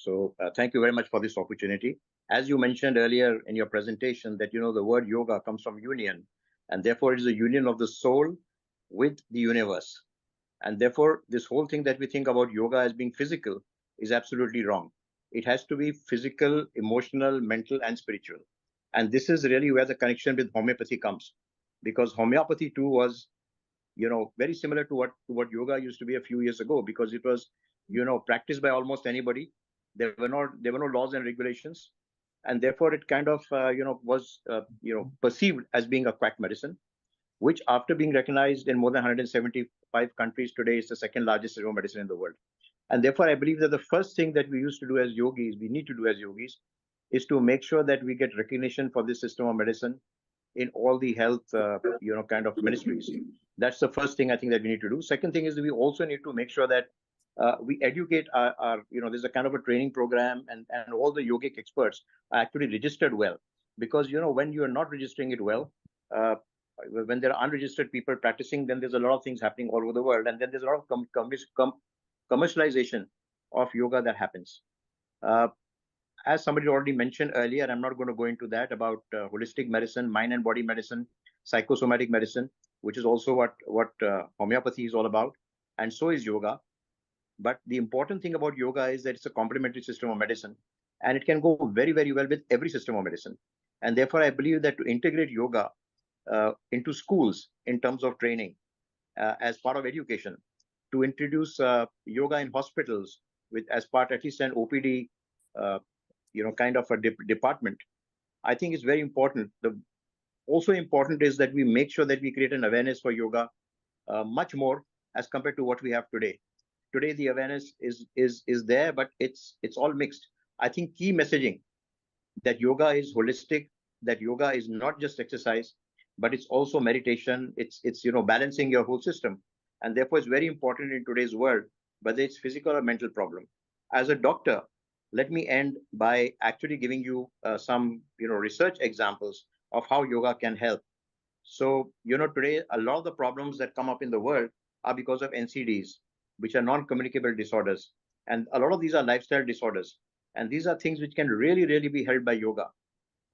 So thank you very much for this opportunity. As you mentioned earlier in your presentation that, the word yoga comes from union, and therefore it is a union of the soul with the universe. And therefore, this whole thing that we think about yoga as being physical is absolutely wrong. It has to be physical, emotional, mental, and spiritual. And this is really where the connection with homeopathy comes, because homeopathy too was, very similar to what yoga used to be a few years ago, because it was, practiced by almost anybody. There were no laws and regulations, and therefore it kind of, was, perceived as being a quack medicine, which after being recognized in more than 175 countries today is the second largest system of medicine in the world. And therefore, I believe that the first thing that we used to do as yogis, we need to do as yogis, is to make sure that we get recognition for this system of medicine in all the health, kind of ministries. That's the first thing I think that we need to do. Second thing is that we also need to make sure that we educate our, there's a kind of a training program, and all the yogic experts are actually registered well. Because, when you are not registering it well, when there are unregistered people practicing, then there's a lot of things happening all over the world. And then there's a lot of commercialization of yoga that happens. As somebody already mentioned earlier, I'm not going to go into that, about holistic medicine, mind and body medicine, psychosomatic medicine, which is also what homeopathy is all about. And so is yoga. But the important thing about yoga is that it's a complementary system of medicine, and it can go very, very well with every system of medicine. And therefore, I believe that to integrate yoga into schools in terms of training as part of education, to introduce yoga in hospitals with as part at least an OPD, kind of a department, I think is very important. Also important is that we make sure that we create an awareness for yoga much more as compared to what we have today. Today, the awareness is there, but it's all mixed. I think key messaging that yoga is holistic, that yoga is not just exercise, but it's also meditation. It's balancing your whole system, and therefore it's very important in today's world, whether it's physical or mental problem. As a doctor, let me end by actually giving you some research examples of how yoga can help. So today a lot of the problems that come up in the world are because of NCDs, which are non-communicable disorders, and a lot of these are lifestyle disorders, and these are things which can really, really be helped by yoga,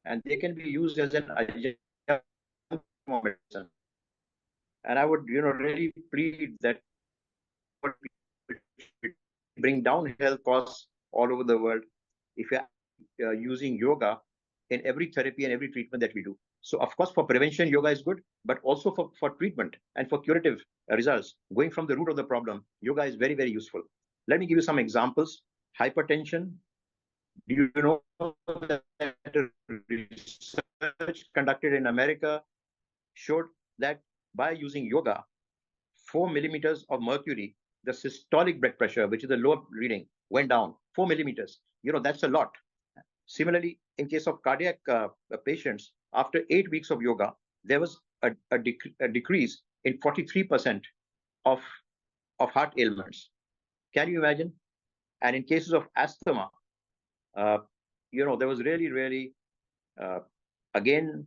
and they can be used as an adjunct medicine. And I would really plead that bring down health costs all over the world if you're using yoga in every therapy and every treatment that we do. So of course, for prevention, yoga is good, but also for treatment and for curative results, going from the root of the problem, yoga is very, very useful. Let me give you some examples. Hypertension. Do you know that research conducted in America showed that by using yoga, 4 millimeters of mercury, the systolic blood pressure, which is the lower reading, went down 4 millimeters. That's a lot. Similarly, in case of cardiac patients, after 8 weeks of yoga, there was a decrease in 43% of heart ailments. Can you imagine? And in cases of asthma, there was really, really, again,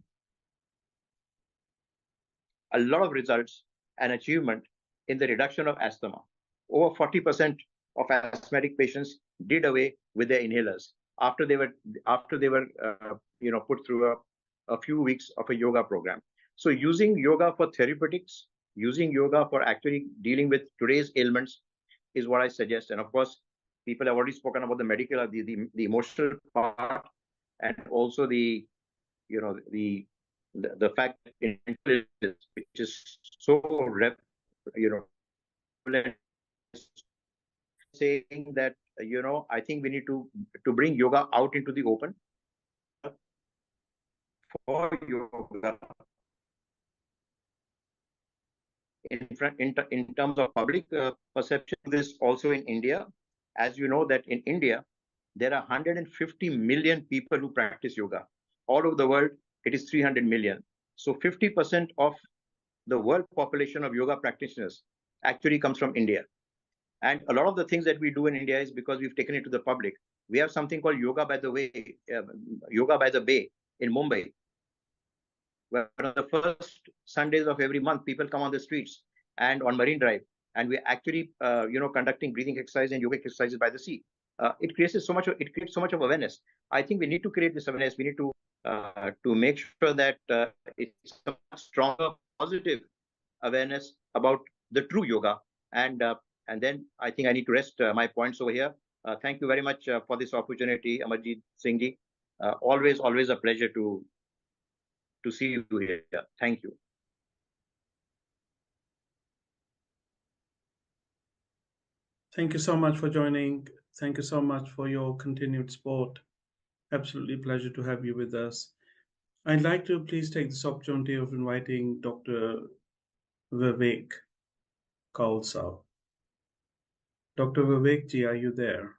a lot of results and achievement in the reduction of asthma. Over 40% of asthmatic patients did away with their inhalers after they were put through a few weeks of a yoga program. So using yoga for therapeutics, using yoga for actually dealing with today's ailments is what I suggest. And of course, people have already spoken about the medical, the emotional part, and also the fact that which is so saying that I think we need to bring yoga out into the open for yoga in terms of public perception. This also in India, as you know that in India there are 150 million people who practice yoga. All over the world it is 300 million. So 50% of the world population of yoga practitioners actually comes from India. And a lot of the things that we do in India is because we've taken it to the public. We have something called Yoga by the Way, Yoga by the Bay in Mumbai, where on the first Sundays of every month, people come on the streets and on Marine Drive, and we're actually, conducting breathing exercise and yoga exercises by the sea. it creates so much of awareness. I think we need to create this awareness. We need to make sure that it's a much stronger, positive awareness about the true yoga. And then I think I need to rest my points over here. Thank you very much for this opportunity, Amarjit Singh ji. Always a pleasure to see you here. Thank you. Thank you so much for joining. Thank you so much for your continued support. Absolutely pleasure to have you with us. I'd like to please take this opportunity of inviting Dr. Vivek Kaulsa. Dr. Vivek ji, are you there?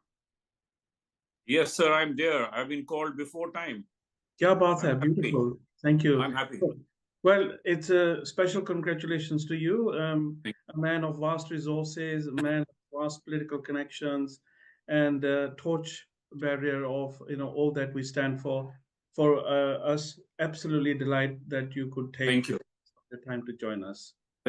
Yes, sir, I'm there. I've been called before time. Kya baat hai, beautiful. Thank you. I'm happy. Well, it's a special congratulations to you, a man of vast resources, a man of vast political connections, and torch barrier of all that we stand for. For us, absolutely delight that you could take the time to join us.